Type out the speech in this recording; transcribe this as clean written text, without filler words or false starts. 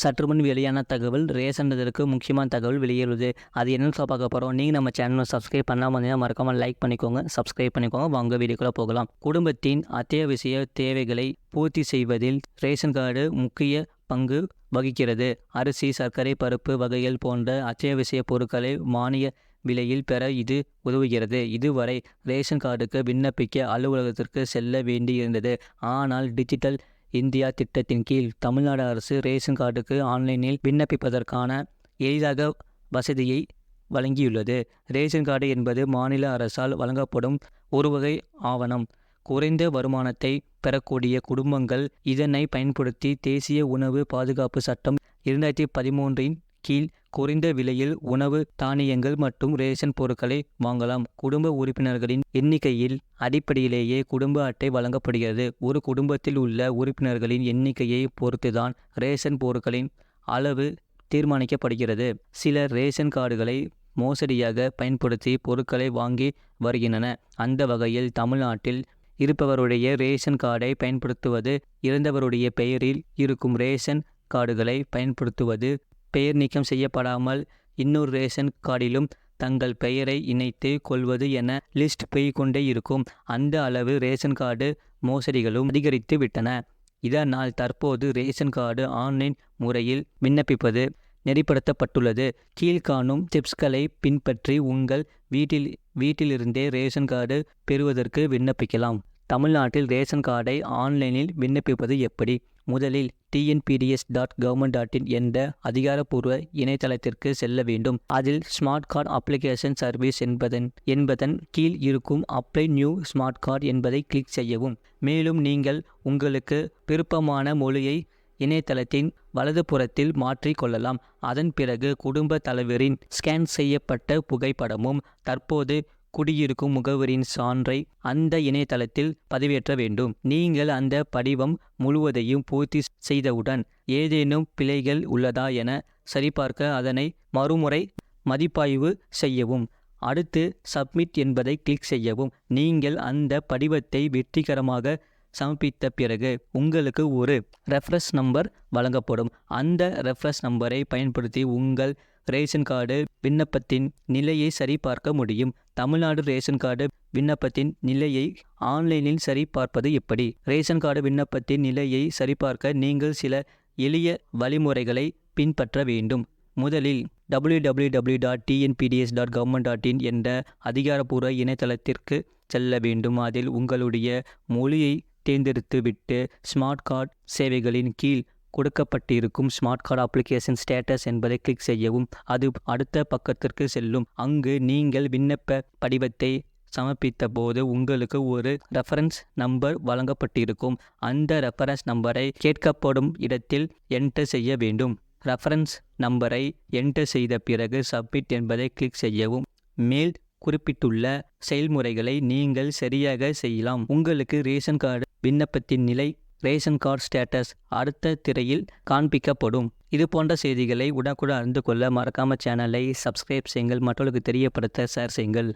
சற்றுமுன் வெளியான தகவல் ரேஷனுக்கு முக்கியமான தகவல் வெளியேறுது. அது என்னன்னு பார்க்க போகிறோம். நீங்கள் நம்ம சேனலை சப்ஸ்கிரைப் பண்ணாமல் இருந்தீங்கன்னா மறக்காமல் லைக் பண்ணிக்கோங்க, சப்ஸ்கிரைப் பண்ணிக்கோங்க. வாங்க வீடியோக்குள்ளே போகலாம். குடும்பத்தின் அத்தியாவசிய தேவைகளை பூர்த்தி செய்வதில் ரேஷன் கார்டு முக்கிய பங்கு வகிக்கிறது. அரிசி, சர்க்கரை, பருப்பு வகைகள் போன்ற அத்தியாவசிய பொருட்களை மானிய விலையில் பெற இது உதவுகிறது. இதுவரை ரேஷன் கார்டுக்கு விண்ணப்பிக்க அலுவலகத்திற்கு செல்ல வேண்டியிருந்தது. ஆனால் டிஜிட்டல் இந்தியா திட்டத்தின் கீழ் தமிழ்நாடு அரசு ரேஷன் கார்டுக்கு ஆன்லைனில் விண்ணப்பிப்பதற்கான எளிதாக வசதியை வழங்கியுள்ளது. ரேஷன் கார்டு என்பது மாநில அரசால் வழங்கப்படும் ஒரு வகை ஆவணம். குறைந்த வருமானத்தை பெறக்கூடிய குடும்பங்கள் இதனை பயன்படுத்தி தேசிய உணவு பாதுகாப்பு சட்டம் 2013 கீழ் குறைந்த விலையில் உணவு, தானியங்கள் மற்றும் ரேஷன் பொருட்களை வாங்கலாம். குடும்ப உறுப்பினர்களின் எண்ணிக்கையில் அடிப்படையிலேயே குடும்ப அட்டை வழங்கப்படுகிறது. ஒரு குடும்பத்தில் உள்ள உறுப்பினர்களின் எண்ணிக்கையை பொறுத்துதான் ரேஷன் பொருட்களின் அளவு தீர்மானிக்கப்படுகிறது. சிலர் ரேஷன் கார்டுகளை மோசடியாக பயன்படுத்தி பொருட்களை வாங்கி வருகின்றன. அந்த வகையில் தமிழ்நாட்டில் இருப்பவருடைய ரேஷன் கார்டை பயன்படுத்துவது, இறந்தவருடைய பெயரில் இருக்கும் ரேஷன் கார்டுகளை பயன்படுத்துவது, பெயர் நீக்கம் செய்யப்படாமல் இன்னொரு ரேஷன் கார்டிலும் தங்கள் பெயரை இணைத்து கொள்வது என லிஸ்ட் போய்கொண்டே இருக்கும். அந்த அளவு ரேஷன் கார்டு மோசடிகளும் அதிகரித்து விட்டன. இதனால் தற்போது ரேஷன் கார்டு ஆன்லைன் முறையில் விண்ணப்பிப்பது நெறிப்படுத்தப்பட்டுள்ளது. கீழ்காணும் டிப்ஸ்களை பின்பற்றி உங்கள் வீட்டிலிருந்தே ரேஷன் கார்டு பெறுவதற்கு விண்ணப்பிக்கலாம். தமிழ்நாட்டில் ரேஷன் கார்டை ஆன்லைனில் விண்ணப்பிப்பது எப்படி? முதலில் tnpds.government.in என்ற அதிகாரப்பூர்வ இணையதளத்திற்கு செல்ல வேண்டும். அதில் ஸ்மார்ட் கார்டு அப்ளிகேஷன் சர்வீஸ் என்பதன் கீழ் இருக்கும் அப்ளை நியூ ஸ்மார்ட் கார்டு என்பதை கிளிக் செய்யவும். மேலும் நீங்கள் உங்களுக்கு விருப்பமான மொழியை இணையதளத்தின் வலதுபுறத்தில் மாற்றிக் கொள்ளலாம். அதன் பிறகு குடும்ப தலைவரின் ஸ்கேன் செய்யப்பட்ட புகைப்படமும் தற்போது குடியிருக்கும் முகவரின் சான்றை அந்த இணையதளத்தில் பதிவேற்ற வேண்டும். நீங்கள் அந்த படிவம் முழுவதையும் பூர்த்தி செய்தவுடன் ஏதேனும் பிழைகள் உள்ளதா என சரிபார்க்க அதனை மறுமுறை மதிப்பாய்வு செய்யவும். அடுத்து சப்மிட் என்பதை கிளிக் செய்யவும். நீங்கள் அந்த படிவத்தை வெற்றிகரமாக சமர்ப்பித்த பிறகு உங்களுக்கு ஒரு ரெஃபரன்ஸ் நம்பர் வழங்கப்படும். அந்த ரெஃபரன்ஸ் நம்பரை பயன்படுத்தி உங்கள் ரேஷன் கார்டு விண்ணப்பத்தின் நிலையை சரிபார்க்க முடியும். தமிழ்நாடு ரேஷன் கார்டு விண்ணப்பத்தின் நிலையை ஆன்லைனில் சரிபார்ப்பது எப்படி? ரேஷன் கார்டு விண்ணப்பத்தின் நிலையை சரிபார்க்க நீங்கள் சில எளிய வழிமுறைகளை பின்பற்ற வேண்டும். முதலில் www.tnpds.government.in என்ற அதிகாரப்பூர்வ இணையதளத்திற்கு செல்ல வேண்டும். அதில் உங்களுடைய மொழியை தேர்ந்தெடுத்துவிட்டு ஸ்மார்ட் கார்டு சேவைகளின் கீழ் கொடுக்கப்பட்டிருக்கும் ஸ்மார்ட் கார்டு அப்ளிகேஷன் ஸ்டேட்டஸ் என்பதை கிளிக் செய்யவும். அது அடுத்த பக்கத்திற்கு செல்லும். அங்கு நீங்கள் விண்ணப்ப படிவத்தை சமர்ப்பித்த போது உங்களுக்கு ஒரு ரெஃபரன்ஸ் நம்பர் வழங்கப்பட்டிருக்கும். அந்த ரெஃபரன்ஸ் நம்பரை கேட்கப்படும் இடத்தில் என்டர் செய்ய வேண்டும். ரெஃபரன்ஸ் நம்பரை என்டர் செய்த பிறகு சப்மிட் என்பதை கிளிக் செய்யவும். மேல் குறிப்பிட்டுள்ள செயல்முறைகளை நீங்கள் சரியாக செய்யலாம். உங்களுக்கு ரேஷன் கார்டு விண்ணப்பத்தின் நிலை, ரேஷன் கார்டு ஸ்டேட்டஸ் அடுத்த திரையில் காண்பிக்கப்படும். இது போன்ற செய்திகளை உடனுக்குடன் அறிந்து கொள்ள மறக்காம சேனலை சப்ஸ்கிரைப் செய்யுங்கள். மற்றவர்களுக்கு தெரியப்படுத்த ஷேர் செய்யுங்கள்.